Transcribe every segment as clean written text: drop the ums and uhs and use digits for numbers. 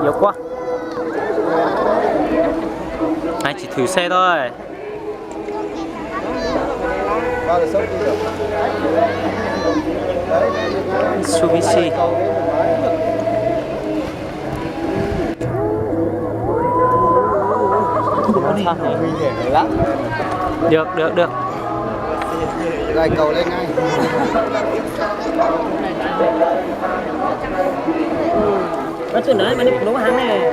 Yếu quá. Anh chỉ thử xe thôi. Mitsubishi. Được. Gài cầu lên ngay. Nó chuyện đấy mà đi nấu hàng này.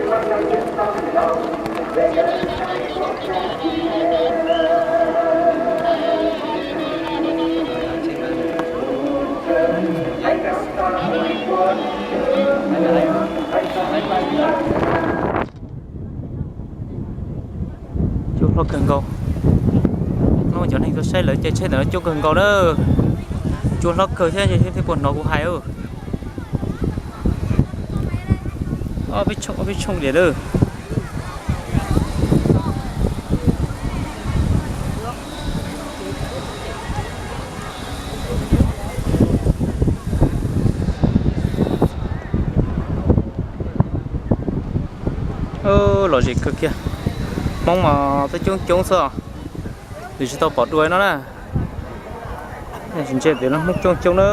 Chú nó cần cầu. Nó trở thành cái xe lớn chạy nó chú cần cầu đó. Chú nó cười thế quần nó cũng hay ư. Biết trông để đâu. Lò gì cực kìa. Mong mà tới chung sao thì tao bỏ đuôi nó nè. Mình chết để nó múc chung nó.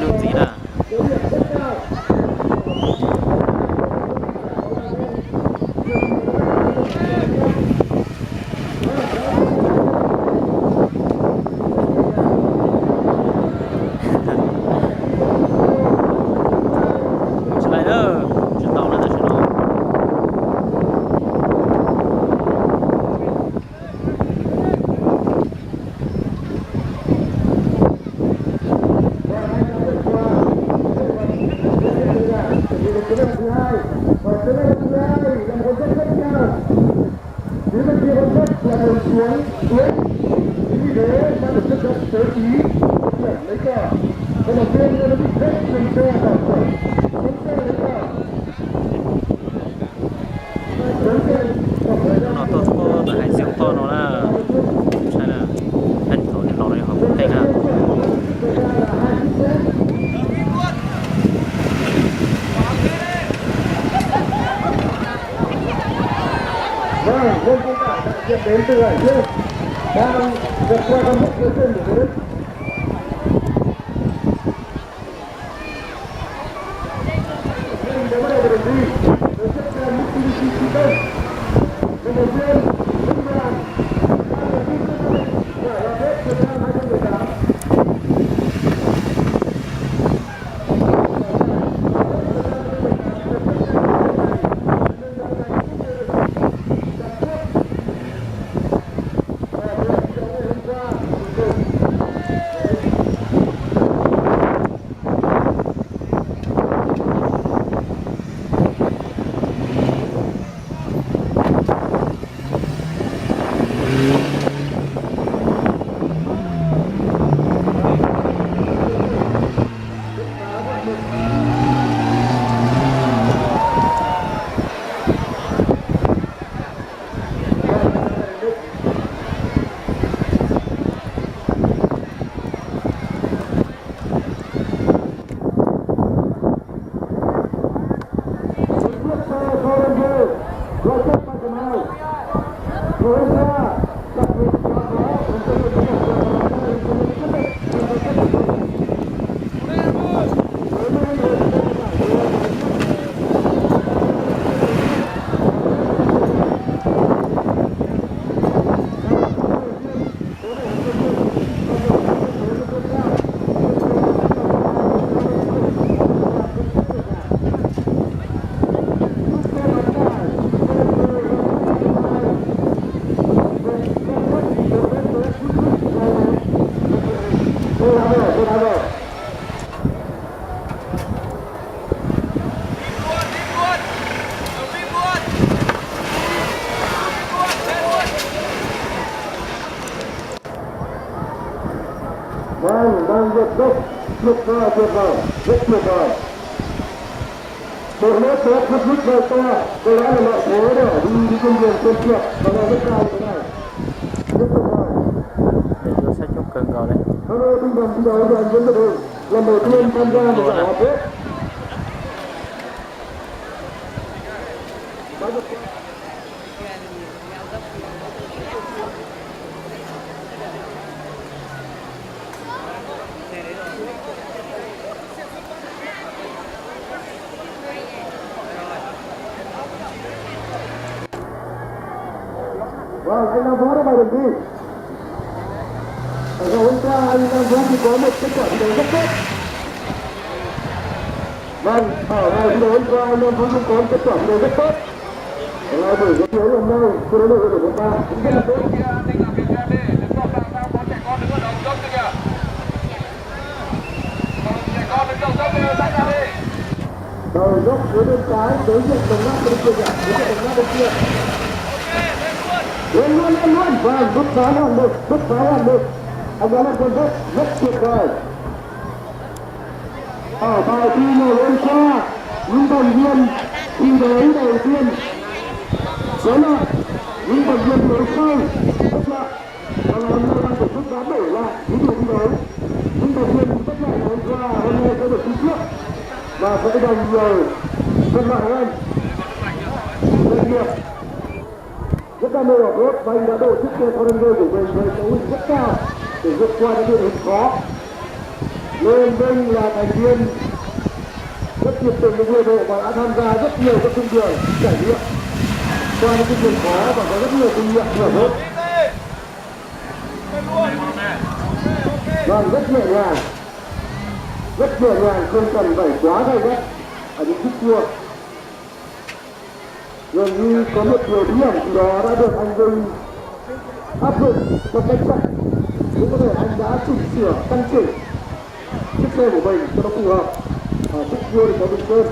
Đường gì nè. Nó to to hải dương to nó là sai là anh thổi nó này họ cũng tay ha. Vâng, vâng các bạn đại diện đến từ Hải Dương đang vượt qua con mức cuối cùng của Đức. Để bắt đầu được đi, tôi sẽ cho Mitsubishi Triton. Lần đầu tiên, Vinh Đoàn đã được đi cho mình giải là Tết Việt Nam 2018. Vâng, đang vượt dốc, tuyệt vời, rất tuyệt vời. Một lớp tốt rất rất vời to, đây đã là lợi thế để đi công việc tuyệt trượt và là rất cao thế này. Rất tuyệt vời. Để vô sách chút cân rồi đấy. Hello, tinh thần thi đấu của anh Nguyễn Việt Hùng, lần đầu tiên tham gia một giải hợp hết. Vâng, anh Nam Vũ đã vào đường đi. Ở ngày hôm qua anh Nam Vũ thì có một kết quả thi đấu rất tốt. Vâng, ở ngày thi đấu hôm qua anh Nam Vũ cũng có một kết quả thi đấu rất tốt. Ở ngày buổi thi đấu hôm nay, thi đấu đội của chúng ta cũng rất là tốt. Đầu dốc phía bên trái đối diện đồng nát bên kia kìa, đối diện đồng nát bên kia. Lên luôn, vâng, rút phá hoàn được, anh đã làm con rất tuyệt vời. Ở bài thi ngày hôm qua, những thành viên thi đấu đầu tiên số lượng những thành viên đấu sâu rất là và ngày hôm nay đang tổ chức đá đổi lại những buổi thi đấu. Những thành viên tất lại ngày hôm qua hôm nay sẽ được thi trước và sẽ giành nhiều phân loại hơn. Doanh nghiệp rất là nổi bật và anh đã tổ chức cho con người của mình với cấu hình rất cao để vượt qua những địa hình khó. Lê Vinh là thành viên rất nhiệt tình với người đội và đã tham gia rất nhiều các chương trình trải nghiệm qua những chương trình khó và có rất nhiều kinh nghiệm hiểu hơn. Vâng, rất nhẹ nhàng, không cần phải quá gay gắt ở những khúc cua. Dường như có một điều bí ẩn gì đó đã được anh Vinh áp dụng trong cách chạy. Cũng có thể anh đã chỉnh sửa, tăng chỉnh chiếc xe của mình cho nó phù hợp. Ở khúc cua thì có bình sơn.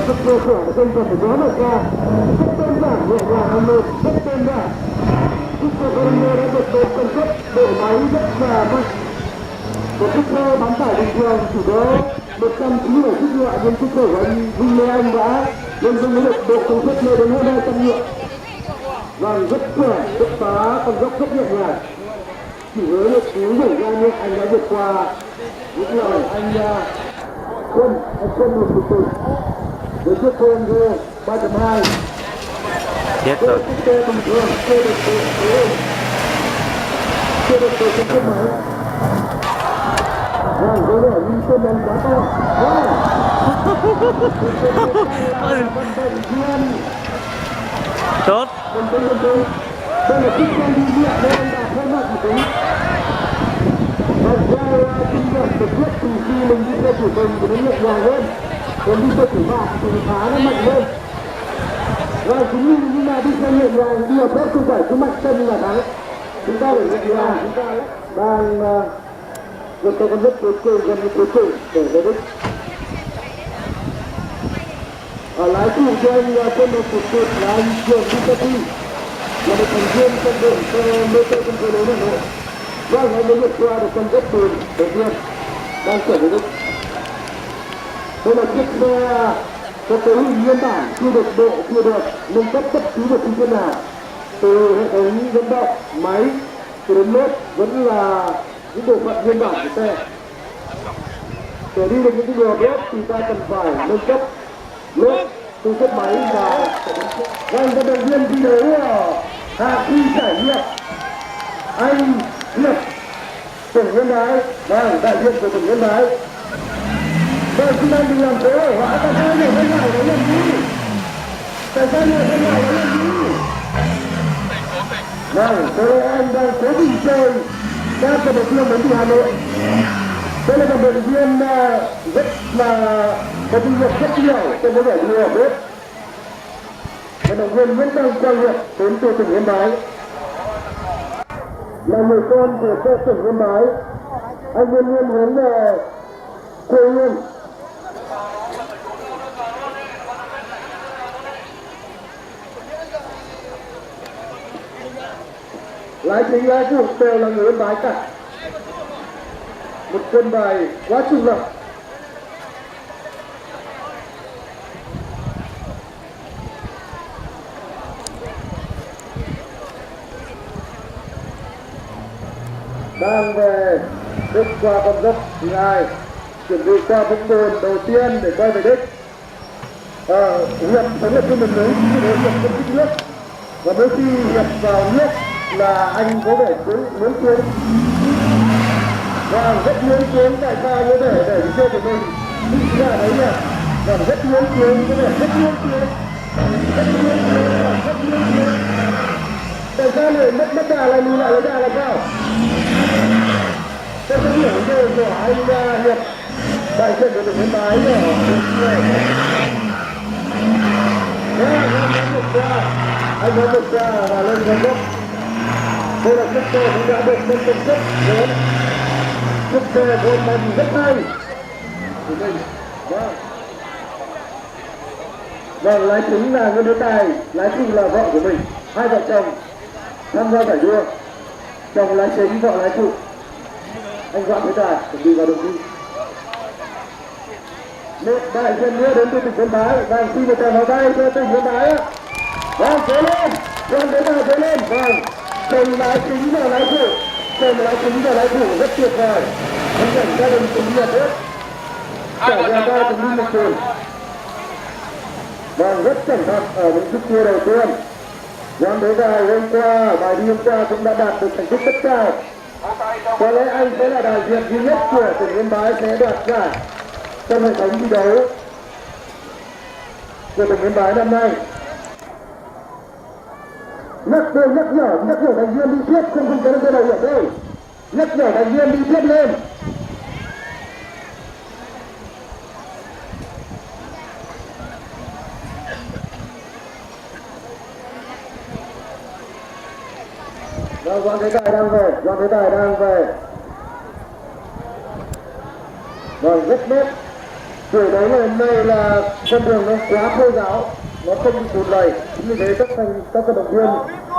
Rất cơ sở để không cần phải quá là cao, rất đơn giản, nhẹ nhàng hơn luôn, rất đơn giản. Chiếc xe Corolla đã được độ công suất bộ máy rất là mạnh. Một chiếc xe bán tải bình thường chỉ có 197 chiếc nhựa, nhưng chiếc xe của anh Vinh Lê Anh đã lên dung được độ công suất lên đến hơn 200 nhựa. Và rất khỏe, rất phá, con dốc rất nhẹ nhàng. Chỉ với một cú nhảy ra như anh đã vượt qua những lời anh Quân một cực cực. Với chiếc TMG 3.2 Chết rồi. Chiếc xe bình thường chưa được tổ chức chiếc máy. Vâng, có vẻ như tên đánh quá to. Tốt. Đây là chiếc xe đi điện nên anh đã hơi mạnh một tí. Và theo kinh nghiệm được biết từ khi mình đi xe của mình thì nó nhẹ nhàng hơn. Còn đi xe của bạn thì khá nó mạnh hơn. Và chính như là đi xe nhẹ nhàng, đi ở phép không phải cứ mạnh chân là thắng. Chúng ta phải nhẹ nhàng, chúng ta đang vượt qua con đất cuối cùng, gần như cuối cùng để về đích. Ở lái phụ cho anh quân đội phục vụ là anh Trường Vinh là một thành viên trong đội xe mô tô trong cơ lớn Hà Nội. Vâng, anh đã vượt qua được con đất bùn đầu tiên đang trở về đích. Đây là chiếc xe có cấu hình nguyên bản, chưa được độ, chưa được nâng cấp bất cứ một chi tiết nào. Từ hệ thống dẫn động, máy, từ đến lốp vẫn là những bộ phận nguyên bản của xe. Để đi được những cái đường lốp thì ta cần phải nâng cấp lốp, từ chất máy và vận động viên thi đấu ở hạ thi trải nghiệm anh Hiệp, tỉnh Yên Bái, và đại diện của tỉnh Yên Bái. Vâng, chúng ta đừng làm thế ở họa, tại sao nhiều bên ngoài đó làm gì? Tại sao nhiều bên ngoài đó làm gì? Vâng, tôi anh đang cố tình chơi các vận động viên đến từ Hà Nội. Đây là vận động viên rất là có kinh nghiệm rất nhiều trong cái giải đua ở bếp. Vận động viên Nguyễn Đăng Quang Hiệp đến từ tỉnh Yên Bái. là người con của cơ sở Yên Bái. Anh luôn luôn hướng về quê hương. Lái chính lái phụ đều là người Yên Bái cả. Một quân bài quá trung lập. Đang về bước qua con dốc thứ hai, chuẩn bị qua vũng bùn đầu tiên để quay về đích. Hiệp sống ở trên mình mới khi đến hiệp không thích nước, và mỗi khi hiệp vào nước là anh có vẻ muốn xuống, và rất muốn xuống. Tại sao có thể để cái xe của mình đi ra đấy nhỉ? Và rất muốn xuống, có vẻ rất muốn xuống, rất muốn xuống, rất muốn xuống. Tại sao lại mất đà là lùi lại lấy đà là sao? Tôi không hiểu về của anh Hiệp đại diện của tỉnh Yên Bái rồi. Anh có một ra và lên con dốc. Đây là chiếc xe cũng đã được nâng công suất lớn. Chiếc xe của mình rất hay của mình. Vâng, lái chính là Nguyễn Đức Tài, lái phụ là vợ của mình. Hai vợ chồng tham gia giải đua. Chồng lái chính, vợ lái phụ. Anh Doãn Thế Tài chuẩn bị vào đường đi. Một đại diện nữa đến từ tỉnh Yên Bái, đang xin một tràng pháo tay cho tỉnh Yên Bái. Vâng, cố lên, Doãn Thế Tài cố lên. Vâng, chồng lái chính và lái phụ, chồng lái chính và lái phụ rất tuyệt vời. Anh dẫn gia đình cùng nhiệt hết. Trải nhà ta cùng đi một trường. Vâng, rất cẩn thận ở những chiếc tour đầu tiên. Doãn Thế Tài hôm qua, bài đi hôm qua cũng đã đạt được thành tích rất cao. Có lẽ anh sẽ là đại diện duy nhất của tỉnh Yên Bái sẽ đoạt giải trong hệ thống thi đấu của tỉnh Yên Bái năm nay. Nhắc nhở thành viên đi tiếp, không có cái đầu hiểm đâu. Nhắc nhở thành viên đi tiếp lên. Doãn Thế Tài đang về, Doãn Thế Tài đang về. Vâng, rất nét. Buổi đấu ngày hôm nay là con đường nó quá khô ráo, nó không bị tụt lầy, chính vì thế các vận động viên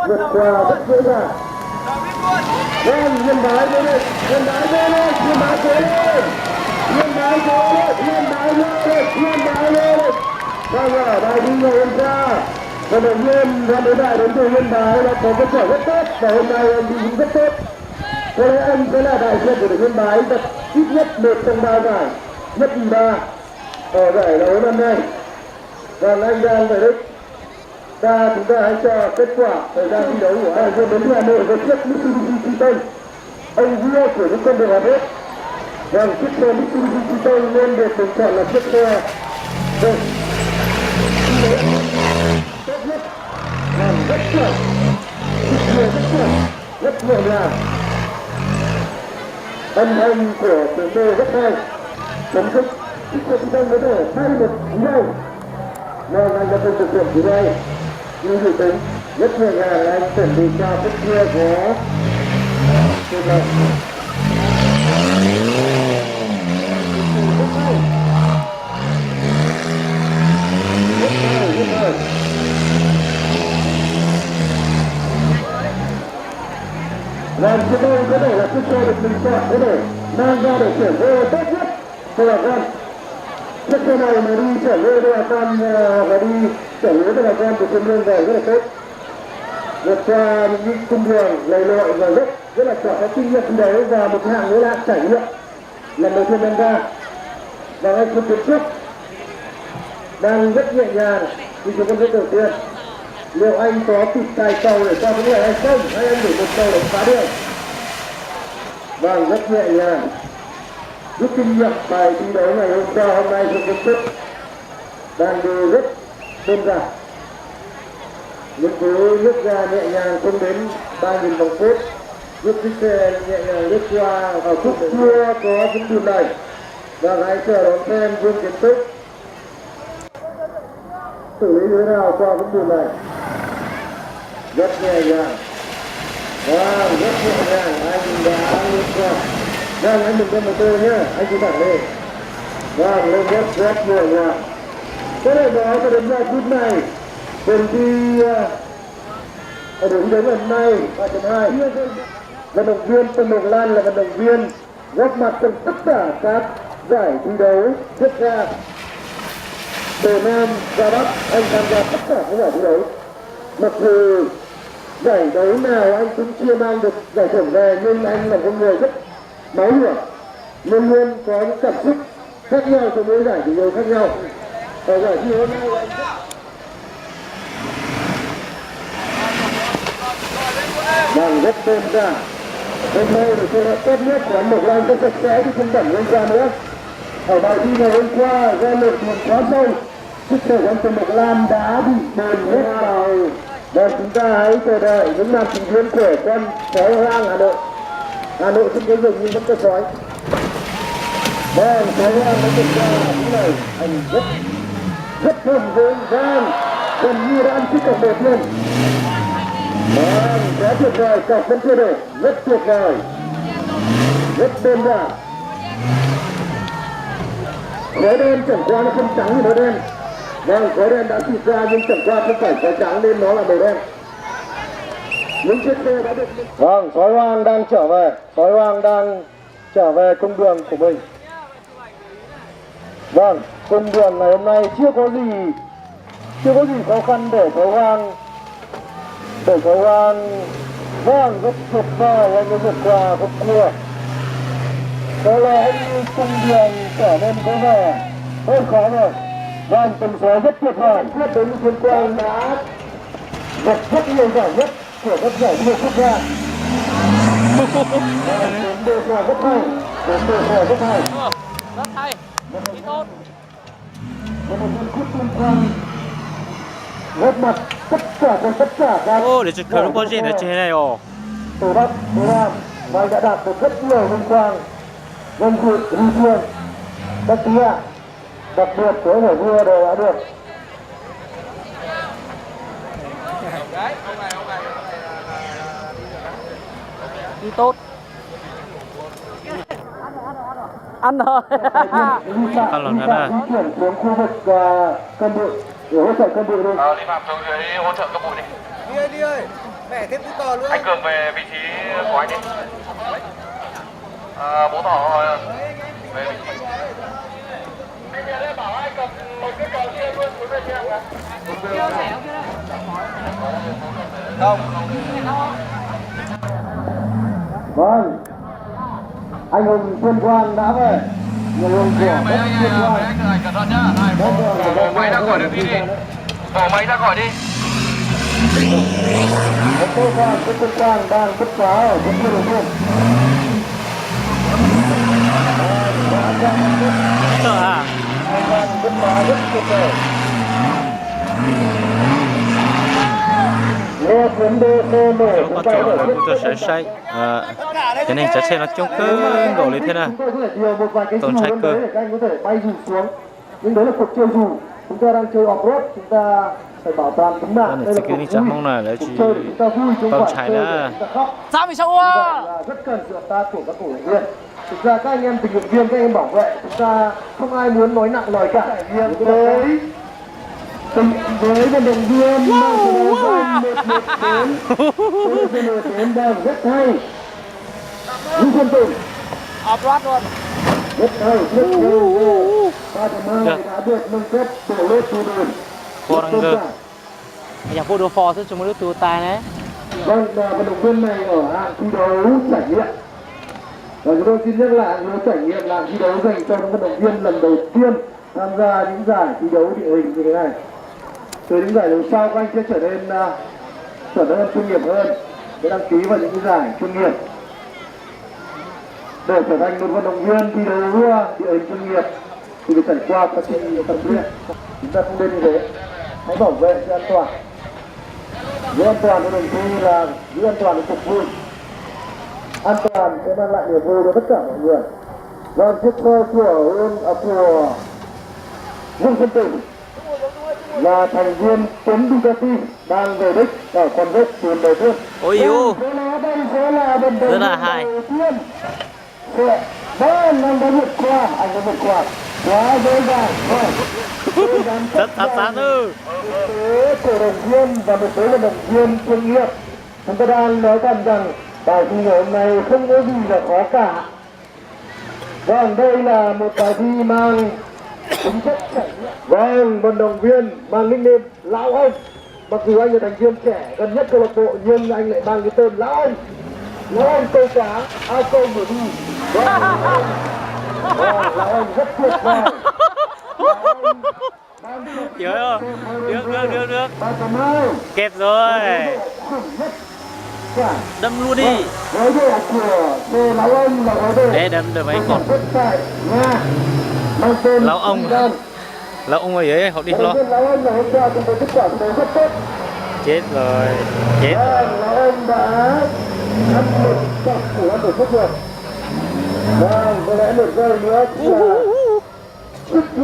vượt qua rất dễ dàng. Vâng, Yên Bái vô lên, Yên Bái vô lên, Yên Bái cố lên, Yên Bái cố lên, Yên Bái vô lên, Yên Bái vô lên. Vâng, ở bài đi ngày hôm qua, vận động viên Doãn Thế Tài đến từ Yên Bái đã có kết quả rất tốt và hôm nay anh đi rất tốt. Có lẽ anh sẽ là đại diện của tỉnh Yên Bái đặt ít nhất một trong ba giải, nhất nhì ba ở giải đấu năm nay. Và anh đang về đích. Chúng ta hãy cho kết quả thời gian thi đấu của đại diện đến từ Hà Nội với chiếc Mitsubishi Triton, ông vua của những con đường hết. Vâng, chiếc xe Mitsubishi Triton luôn được bình chọn là chiếc xe tốt nhất. Vâng, rất chuẩn, rất nhẹ nhàng. Âm thanh của tiếng đô rất hay, chấm dứt chiếc xe Triton có thể thay một nhau. Nên anh đã không thực hiện từ đây, như dự tính rất nhẹ nhàng. Anh chuẩn bị cho chiếc kia có trên này. Làm chiếc đây có thể là chiếc xe được mình chọn có thể mang ra để chuyển vô tốt nhất cho bà con. Chiếc xe này mà đi trở về cho bà con và đi trở về cho bà con từ trên đường về rất là tốt. Vượt qua những cung đường lầy lội và rất là có kinh nghiệm đấy, và một hạng nữa là trải nghiệm lần đầu tiên tham gia. Và anh không tiến trước đang rất nhẹ nhàng đi xuống con dốc đầu tiên. Liệu anh có kịp cài cầu để qua vấn đề hay không, hay anh để một cầu để phá đường? Vâng, rất nhẹ nhàng, rút kinh nghiệm bài thi đấu ngày hôm qua, hôm nay không có sức, đang đi rất đơn giản. Những cú lướt ra nhẹ nhàng không đến 3.000 vòng phút, rút chiếc xe nhẹ nhàng lướt qua ở khúc cua có những đường này. Và hãy chờ đón xem Vương Kiến Túc xử lý thế nào qua những đường này. Rất nhẹ nhàng. Rất nhẹ nhàng, anh đã lên qua. Vâng, anh đừng đem một tôi nhá, anh cứ thẳng lên. Vâng, lên rất nhẹ nhàng. Thế này đó, cho đến giờ phút này, phần thi ở đội thi đấu lần này 3.2, vận động viên Tân Đồng Lan là vận động viên góp mặt trong tất cả các giải thi đấu tiếp ra. Từ Nam ra Bắc, anh tham gia tất cả các giải thi đấu. Mặc dù giải đấu nào anh cũng chưa mang được giải thưởng về, nhưng anh là một người rất máu lửa, luôn luôn có những cảm xúc khác nhau trong mỗi giải thi đấu khác nhau. Ở giải thi đấu này anh rất đơn giản. Hôm nay thì tôi đã tốt nhất của anh Mộc Lan rất sạch sẽ chứ không bẩn lên ra nữa. Ở bài thi ngày hôm qua do lực nguồn quá sâu, sức khỏe của anh Trần Mộc Lan đã bị bồn hết vào. Và chúng ta hãy chờ đợi những màn trình diễn của con sói hoang Hà Nội. Hà Nội không có rừng nhưng vẫn có sói. Vâng, sói hoang nó thực ra là những này anh rất hùng vững vang, gần như đã ăn chiếc cọc một luôn. Vâng, quá tuyệt vời, cọc vẫn chưa đổ, rất tuyệt vời, rất đơn giản. Khói đen chẳng qua nó không trắng như nó đen. Vâng, khói đen đã xịt ra nhưng chẳng qua không phải khói trắng nên nó là màu đen. Những chiếc xe đã được... Vâng, sói hoang đang trở về, sói hoang đang trở về cung đường của mình. Vâng, cung đường ngày hôm nay chưa có gì khó khăn để sói hoang. Vâng, rất tuyệt vời, anh mới vượt qua khúc cua. Có lẽ cung đường trở nên có vẻ hơi khó rồi. Vâng, tầm số rất tuyệt vời. Quyết đến Tuyên Quang đã giật rất nhiều giải nhất của các giải thi quốc gia. Đến đề khóa rất hay. Rất hay. Đi tốt. Một viên Quyết Tuyên Quang góp mặt tất cả các... để chụp cái lúc có gì để chơi này ồ. Từ Bắc, từ Nam, và đã đạt được rất nhiều vinh quang, danh dự, huy chương, các thứ hạng, đặc biệt của giải vua đều đã được. đi tốt. Ăn rồi. Ăn rồi nè. Di chuyển xuống khu vực cân bụi để hỗ trợ cân bụi đi. Đi Phạm xuống dưới hỗ trợ cân bụi đi. Đi ơi, mẹ thêm cái cờ luôn. Anh Cường về vị trí của anh đi. Bố Thỏ về vị trí. Anh về đây bảo anh cầm một cái cờ kia luôn xuống bên kia kìa. Không. Vâng, anh hùng Tuyên Quang đã về. Người hùng của Mấy anh cẩn thận nhá. Này, bỏ máy ra khỏi đường đi. Bỏ máy ra khỏi đi. một cô Quang, Tuyên Quang đang bứt phá ở những người đầu tiên. Sợ à? Anh đang bứt phá rất tuyệt vời. Nghe tiếng đê khô nổ Có chúng ta chỗ có là thể tôi sẽ say. Cái này chắc nó trông cứ đổ lên thế nào. chúng tôi có thể điều một vài cái dù Tổn trái lên cơ. đấy để các anh có thể bay dù xuống. Nhưng đấy là cuộc chơi dù. Chúng ta đang chơi off-road, chúng ta phải bảo toàn tính mạng. Đây là cuộc vui. Cuộc chơi để chúng ta vui, chứ không phải chơi để chúng ta khóc. Sao bị sao Như vậy là rất cần sự hợp tác của các cổ động viên. Thực ra các anh em tình nguyện viên, các em bảo vệ, chúng ta không ai muốn nói nặng lời cả. Với vận động viên mang số áo 114 đang rất hay. Những quân tình off-road luôn. rất hay, rất hay. 3.2 đã được nâng cấp tổ lốt tu đồn. Foranger. Nhà vô đồ phò chứ chúng mới được tài đấy. Vâng, vận động viên này ở hạng thi đấu trải nghiệm. Và chúng tôi xin nhắc lại nó trải nghiệm là thi đấu dành cho những vận động viên lần đầu tiên tham gia những giải thi đấu địa hình như thế này. Từ những giải đấu sau các anh sẽ trở nên chuyên nghiệp hơn để đăng ký vào những giải chuyên nghiệp. Để trở thành một vận động viên thi đấu địa hình chuyên nghiệp thì phải trải qua quá trình tập luyện. Chúng ta không nên như thế. Hãy bảo vệ sự an toàn. Giữ an toàn cho đồng thi là giữ an toàn để phục vụ. An toàn sẽ mang lại niềm vui cho tất cả mọi người. Vâng, chiếc xe của Vương Xuân Tử là thành viên tuyến Bugatti đang về đích ở con dốc tuyến đầu tiên. Ôi yêu. Đây sẽ là vận động viên đầu tiên. Vâng, anh đã vượt qua, quá dễ dàng. Rất sát ư. Cổ động viên và một số vận động viên chuyên nghiệp, chúng ta đang nói rằng bài thi hôm nay không có gì là khó cả. Vâng, đây là một bài thi mang tính chất trải nghiệm. Vâng, vận động viên mang nickname Lão Ông. Mặc dù anh là thành viên trẻ gần nhất câu lạc bộ nhưng anh lại mang cái tên Lão Ông. Lão Ông câu cá, câu mở đi. Vâng, Lão Ông rất tuyệt vời. Trời ơi, được. Kẹp rồi. Đâm luôn đi. Để đâm được mấy con. Lão ông ở dưới họ đi lo. Chết rồi. Lão ông đã ăn một cặp của anh để xuất được. Vâng, có lẽ một giây nữa là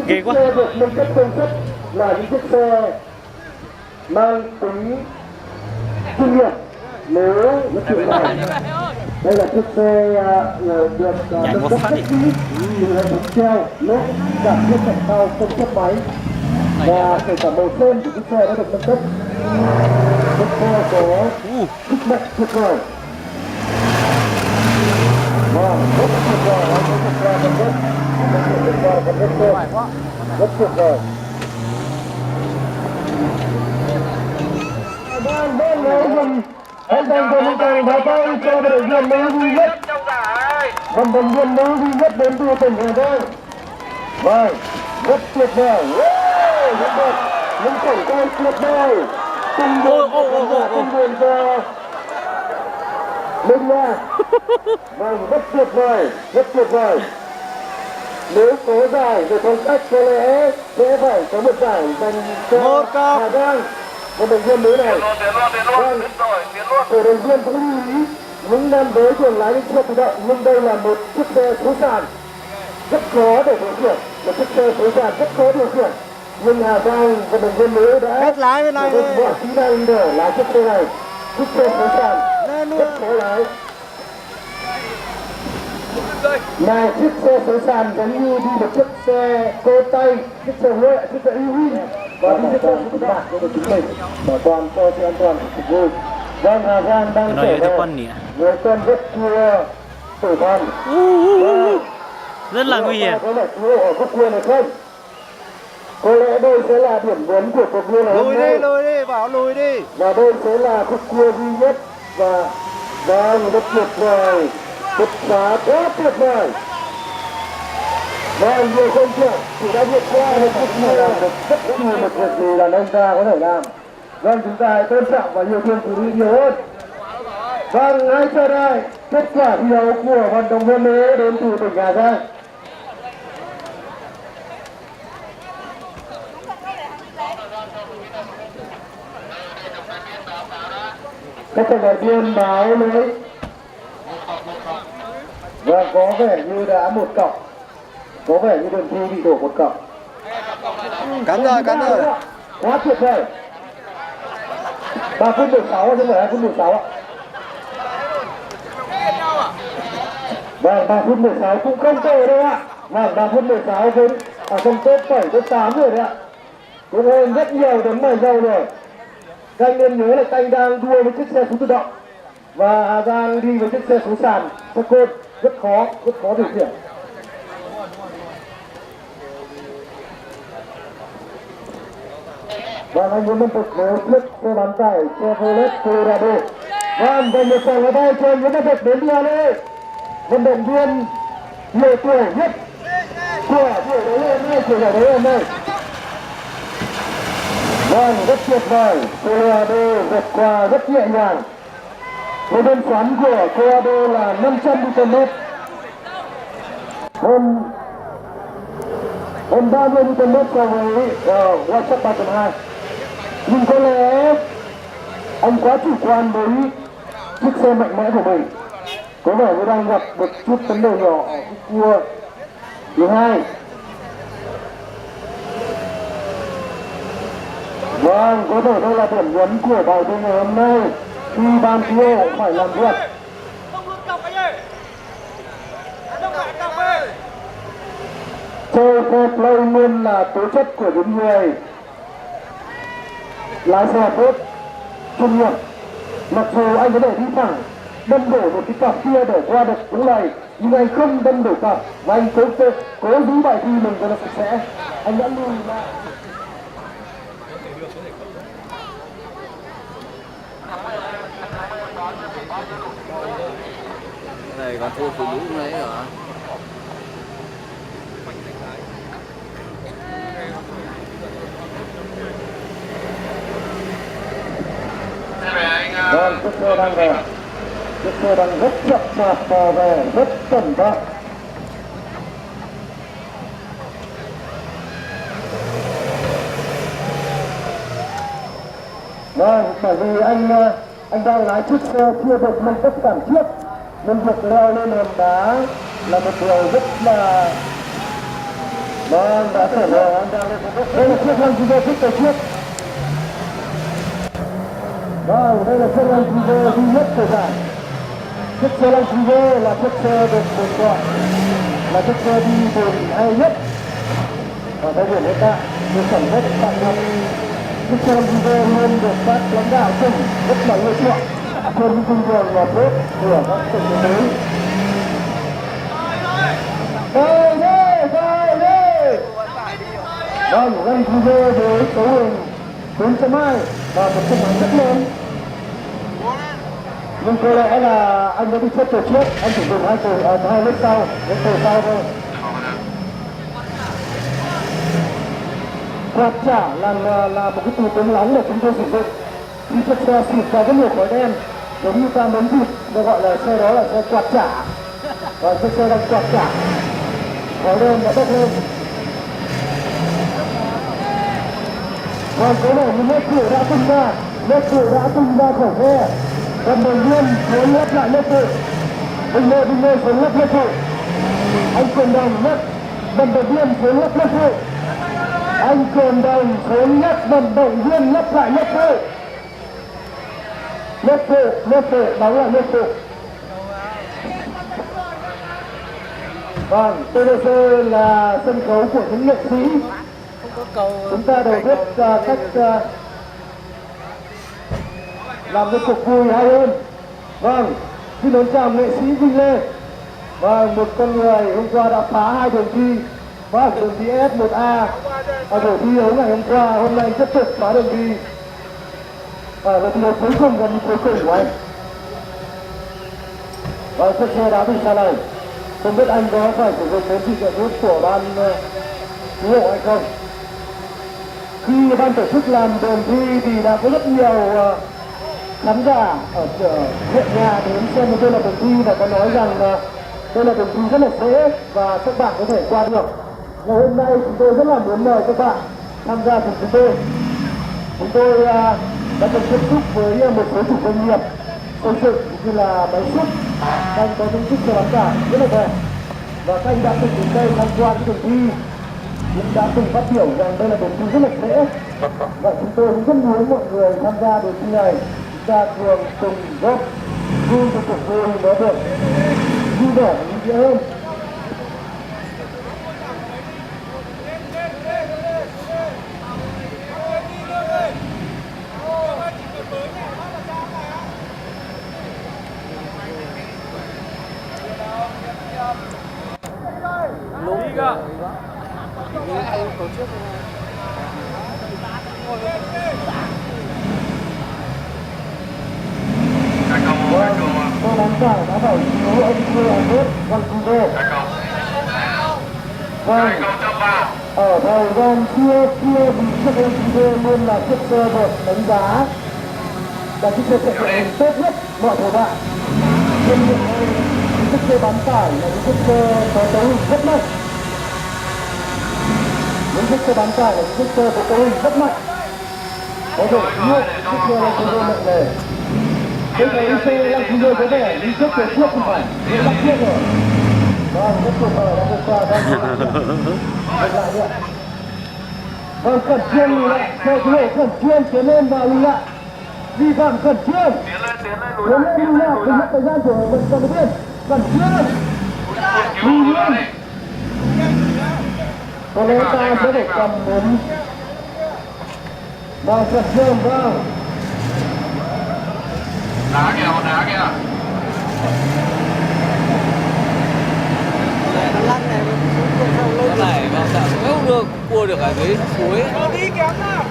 ghê quá. Xe được nâng cấp công suất là những chiếc xe mang tính chuyên nghiệp. Nếu nó chuyện này, đây là chiếc xe được nâng cấp rất kỹ, từ hệ thống treo, lốp, giảm chiếc cạnh sau, công suất máy và kể cả màu sơn của chiếc xe đã được nâng cấp. Chiếc xe có sức mạnh tuyệt vời. Vâng, rất tuyệt vời, anh có tuyệt vời phần đất, rất tuyệt vời. Anh đang còn càng đá tay cho vận động viên nữ duy nhất. Vận động viên nữ duy nhất đến từ tỉnh Hà Giang. Vâng, rất tuyệt vời. Rất đẹp, những cảnh quay tuyệt vời. Tung đường cho Minh Nha. Vâng, rất tuyệt vời. Nếu có giải về phong cách có lẽ sẽ phải có một giải dành cho Hà Giang. Vận động viên nữ này. Vâng, cổ động viên cũng lưu ý những nam giới thường lái những xe tự động nhưng đây là một chiếc xe số sàn rất khó để điều khiển, một chiếc xe số sàn rất khó điều khiển. Nhưng Hà Giang vận động viên nữ đã lái bên này mọi kỹ năng để lái chiếc xe này, chiếc xe số sàn rất khó lái. Này, chiếc xe số sàn giống như đi một chiếc xe cô tay, chiếc xe huệ, chiếc xe Uin và đi chiếc xe của bạn của chúng mình bảo toàn cho sự an toàn của phục vụ. Vâng, Hà Giang đang trở về người tên rất cua tử vong. Rất là nguy hiểm. Có lẽ cua ở khúc cua này không? Có lẽ đây sẽ là điểm nhấn của cuộc đua này hôm nay. Lùi đi, bảo lùi đi. Và đây sẽ là khúc cua duy nhất và vâng, rất tuyệt vời. Đột phá quá tuyệt vời. Vâng, nhiều không chuyện chỉ đã vượt qua được rất nhiều làm được rất nhiều một việc gì đàn ông ta có thể làm. Vâng, chúng ta hãy tôn trọng và yêu thương phụ nữ nhiều hơn. Vâng, hãy chờ đợi kết quả thi đấu của vận động viên nữ đến từ tỉnh Hà Giang. Các vận động viên báo lỗi. Vâng, có vẻ như đã một cọc. Có vẻ như đường thi bị đổ một cọc. Cắn rồi. Quá tuyệt vời. 3 phút 16 chứ không phải 2 phút 16 ạ. Vâng, 3 phút 16 cũng không tệ đâu ạ. Vâng, 3 phút 16 cũng ở trong top 7, top 8 rồi đấy ạ. Cũng hơn rất nhiều tấm bài dầu rồi. Các anh nên nhớ là anh đang đua với chiếc xe số tự động và Hà Giang đi với chiếc xe số sàn, xe côn, rất khó điều khiển. Và anh muốn liên tục với chiếc xe bán tải Chevrolet Colorado. Vâng, một tràng pháo tay cho những vật đến đi đây. Vận động viên nhiều tuổi nhất của buổi đấu hôm nay, Vâng, rất tuyệt vời. Colorado vượt qua rất nhẹ nhàng. Cái bên xoắn của Colorado là 500 Nm. Hơn 30 Nm so với Watch 3.2. Nhưng có lẽ anh quá chủ quan với chiếc xe mạnh mẽ của mình. Có vẻ như đang gặp một chút vấn đề nhỏ ở cua thứ hai. Vâng, có thể đây là điểm nhấn của bài thi ngày hôm nay khi ban thi đấu phải làm việc Xe phép lâu luôn là tố chất của những người lái xe tốt, chuyên nghiệp. Mặc dù anh có thể đi thẳng đâm đổ một cái cặp kia để qua được chỗ này, nhưng anh không đâm đổ cặp và anh cố giữ bài thi mình cho nó sạch sẽ. Anh đã lùi lại. Này còn thua phụ nữ đấy hả? Vâng, chiếc xe đang về. Chiếc xe đang rất chậm chạp bò về, rất cẩn thận. Vâng, bởi vì anh đang lái chiếc xe chưa được nâng cấp cản trước, nên việc leo lên hòn đá là một điều rất là... Vâng, đã thể rồi, anh đang lên một... Đây là chiếc lăng chúng tôi thích từ trước. Vâng, đây là chiếc lăng chúng tôi duy nhất của giải. Chiếc xe lăng chúng tôi là chiếc xe được gọi là chiếc xe đi bồn hay nhất ở thời điểm hiện tại. Được sản xuất tại Nhật. Chiếc xe lăng chúng tôi luôn được các lãnh đạo tỉnh rất là ưa chuộng trên những cung đường là tốt của các tỉnh miền núi. Đây đây, đây đây. Vâng, lăng chúng tôi với số hình 4.2 và một chiếc máy rất lớn. Nhưng có lẽ là anh đã đi chết từ trước, anh chỉ dùng hai lít sau, đến từ sau thôi. Quạt chả là một cái từ tiếng lóng để chúng tôi sử dụng khi chiếc xe xịt ra rất nhiều khói đen, giống như ta muốn vịt, tôi gọi là xe đó là xe quạt chả. Và chiếc xe đang quạt chả, khói đen đã bốc lên. Còn có này những lớp cửa đã tung ra, khỏi xe. Còn đầu tiên xuống lấp lại lớp phụ. Vinh Lê xuống lấp lớp phụ. Anh Cường Đồng lấp đầm đầu tiên xuống lấp lớp phụ. Anh Cường Đồng xuống lấp đầm đầu tiên lấp lại lớp phụ. Lớp phụ, đóng lại lớp phụ. Vâng, TDC là sân khấu của những nghệ sĩ. Chúng ta đều biết cách làm cho cuộc vui hay hơn. Vâng, xin đón chào nghệ sĩ Vinh Lê. Vâng, một con người hôm qua đã phá 2 đường thi. Phá đường thi S1A ở buổi thi đấu ngày hôm qua. Hôm nay tiếp tục phá đường thi ở lượt một cuối cùng, gần cuối cùng của anh. Vâng, chiếc xe đã bị xa lầy. Không biết anh có phải sử dụng đến sự trợ giúp của ban cứu hộ hay không. Khi ban tổ chức làm đường thi thì đã có rất nhiều khán giả ở huyện nhà đến xem tôi là đường thi và có nói rằng đây là đường thi rất là dễ và các bạn có thể qua được. Ngày hôm nay chúng tôi rất là muốn mời các bạn tham gia cùng chúng tôi. Chúng tôi đã được tiếp xúc với một số chủ doanh nghiệp xây dựng cũng như là máy xúc đang có những chiếc xe bán tải rất là đẹp, và các anh đã từng đến đây tham quan đường thi, cũng đã từng phát biểu rằng đây là đường thi rất là dễ, và chúng tôi cũng rất muốn mọi người tham gia đường thi này. Chúng ta thường cùng góp vui cho cuộc vui nó được vui vẻ và ý nghĩa hơn. Đúng cơ. Tôi bán tải đã phải thiếu ông chưa ở hết văn khu đô. Vâng, ở thời gian chưa bị chiếc ông khu đô luôn là chiếc xe được đánh giá là chiếc xe chạy hình tốt nhất mọi thời đại. Trên hiện nay, chiếc xe bán tải là những chiếc xe có cấu hình rất mạnh. Những chiếc xe bán tải là những chiếc xe có cấu hình rất mạnh, có thể nhiều chiếc xe là khu đô mạnh nề. Cái thấy xe lăng chúng tôi có vẻ đi trước về trước không phải, đi bắt trước rồi. Vâng, rất tuyệt vời đã vượt qua ra ngược lại nữa. Vâng, khẩn trương lùi lại, xe cứu hộ khẩn trương tiến lên và lùi lại. Vi phạm khẩn trương. Tiến lên lùi lại, đừng mất thời gian của vận động viên. Khẩn trương. Lùi lên. Có lẽ ta sẽ phải cầm muốn vào thật dương vào. Đá kìa, đá kìa. Cái này vào tạm không được cua được ở dưới suối. Đi kéo nào.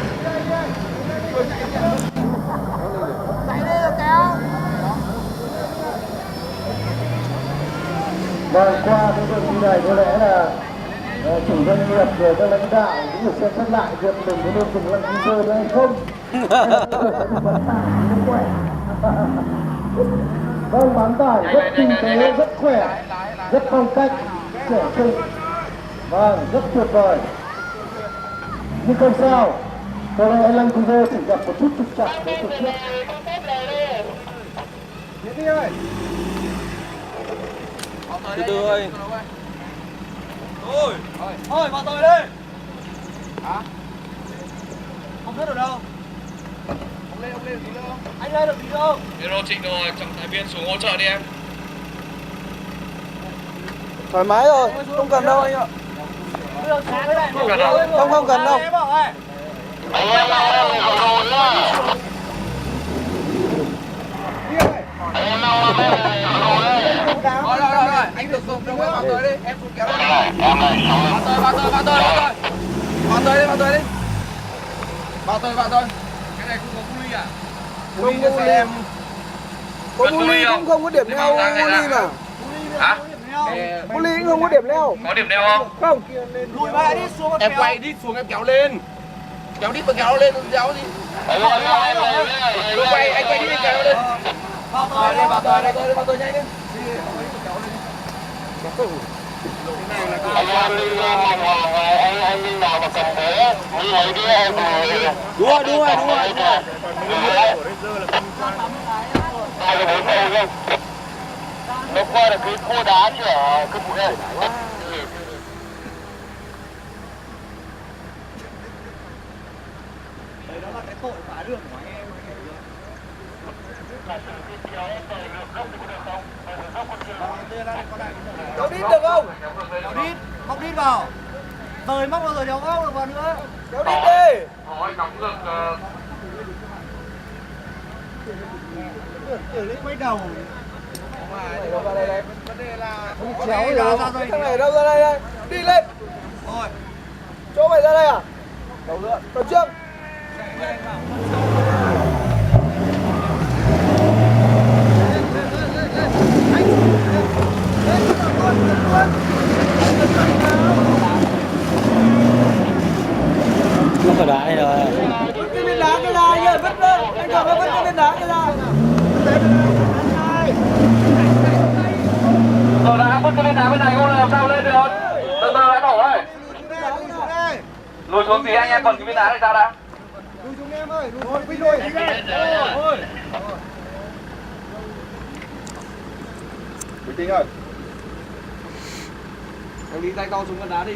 Vâng, qua cái cuộc thi này có lẽ là chủ doanh nghiệp rồi các lãnh đạo cũng được xem xét lại việc mình có nên dùng lăng laser hay không. Vâng, bán tải rất tinh tế, rất khỏe, rất phong cách, trẻ trung. Vâng, rất tuyệt vời. Nhưng không sao, có lẽ lăng laser chỉ gặp một chút trục trặc với từ trước. Đi ơi. Từ từ ơi. Thôi vào tôi đi. Hả? Không biết được đâu. Ông lên được tí đâu? Anh lên được tí đâu? Hero Trịnh rồi, trọng tài viên xuống hỗ trợ đi em. Thoải mái rồi, không cần đâu anh ạ. Không cần đâu. Anh em nào em khổng lồ nhá. Anh em nào em khổng lồ đấy. Rồi, anh được không? Đâu vào tới đi, em xuống kéo lên. Em này Vào tới đi. Vào tới. Cái này không có cu ly à? Không có ly em. Có cu ly cũng không có điểm leo cu ly mà. Hả? Cu ly cũng không có điểm leo. Có điểm đeo không? Không. Lùi lại đi xuống Em quay đi xuống em kéo lên. Kéo đi mà kéo lên kéo gì? Quay anh quay đi anh kéo lên. Vào tôi nhanh lên. Anh em đi anh đi nào mà cầm thế đi lấy đi em Đúng rồi. hai cái bốn này không nó qua là cái khô đá chứ ở cái bụi này Đấy, đó là cái tội phá đường của anh em. Kéo đít được không? Móc đít vào. Rồi móc vào rồi đéo móc được vào nữa. Kéo đít đi. thôi nóng được Tưởng lên quay đầu. Đâu ra đây. Vấn đề là Không chéo gì đâu. Thằng này đâu ra đây. Đi lên. rồi. Chỗ mày ra đây à? Đầu nữa. Đầu trước. Nó phải đá này rồi. Vứt cái viên đá cái ra anh ơi, vứt lên. Anh còn phải vứt cái viên đá cái ra. rồi đã vứt cái bên đá bên này không làm sao lên được từ từ đã nổ ơi lùi xuống tí anh em còn cái viên đá này sao đã Lùi xuống em ơi, lùi xuống đi thôi. Bình tĩnh ơi. Em đi tay to xuống con đá đi.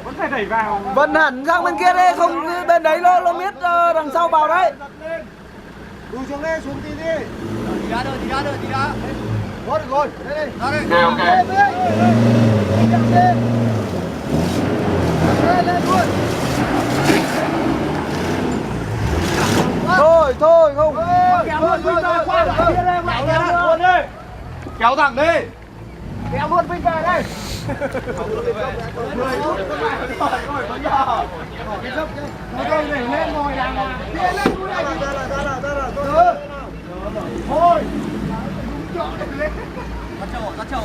Vẫn phải đẩy vào. Vân hẳn sang bên kia đi, không bên đấy nó miết đằng sau vào đấy. Lùi xuống đây, xuống tí đi. Tí đá. Rồi, được rồi. Đây đi. Ra đây. ok Lên luôn. Thôi không. Kéo luôn vinh về qua lại kia đây, kéo luôn đi. Kéo thẳng đi. Kéo luôn vinh về đây. 10 phút các bạn. Rồi, có nhỏ. Cái dốc chứ. Nó đây để lên ngồi đàng hoàng. Đi lên luôn này. Ra. Thôi. Đúng chỗ để lên. Tắt chậu.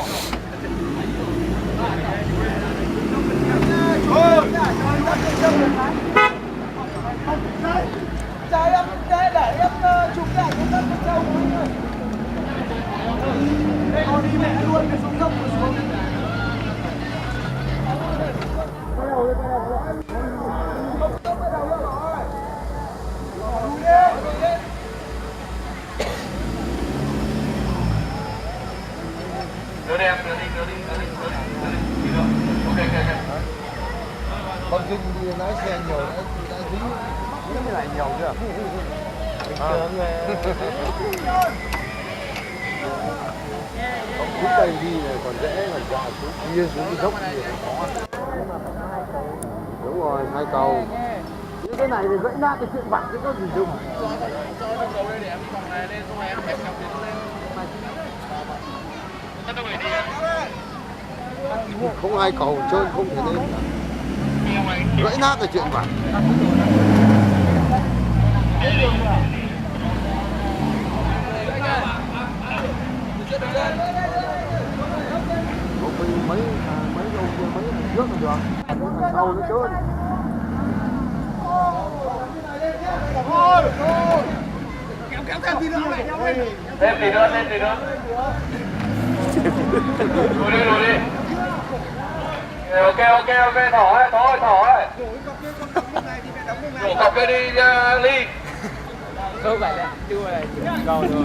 Thôi. Trời em để em chụp cái ảnh cho con trâu. Đây con đi mẹ luôn cái xuống dốc rồi xuống. đưa đi em đưa đi ok Con Vinh đi lái xe nhiều đã dính. Cái này nhiều chưa? Bình thường Lúc đây đi này còn dễ, còn dạ xuống kia xuống cái dốc thì khó. Đúng rồi, 2 cầu. Những cái này thì gãy nát cái chuyện vặt chứ có gì dùng. Cho trong cầu đây để em đi vòng này lên, xong rồi em ép cặp đến lên. Tất đâu phải đi. Không 2 cầu chơi không thể lên. Gãy nát cái chuyện vặt. Mấy ông kia mấy thằng trước là được, thằng sau nó trơn. Kéo thêm tí nữa này. Thêm tí nữa. Lùi đi. Ok, thỏ ấy. Đổ cọc kia đi Ly. Không phải là chưa là cầu rồi.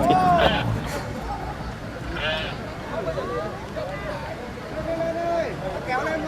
Kéo lên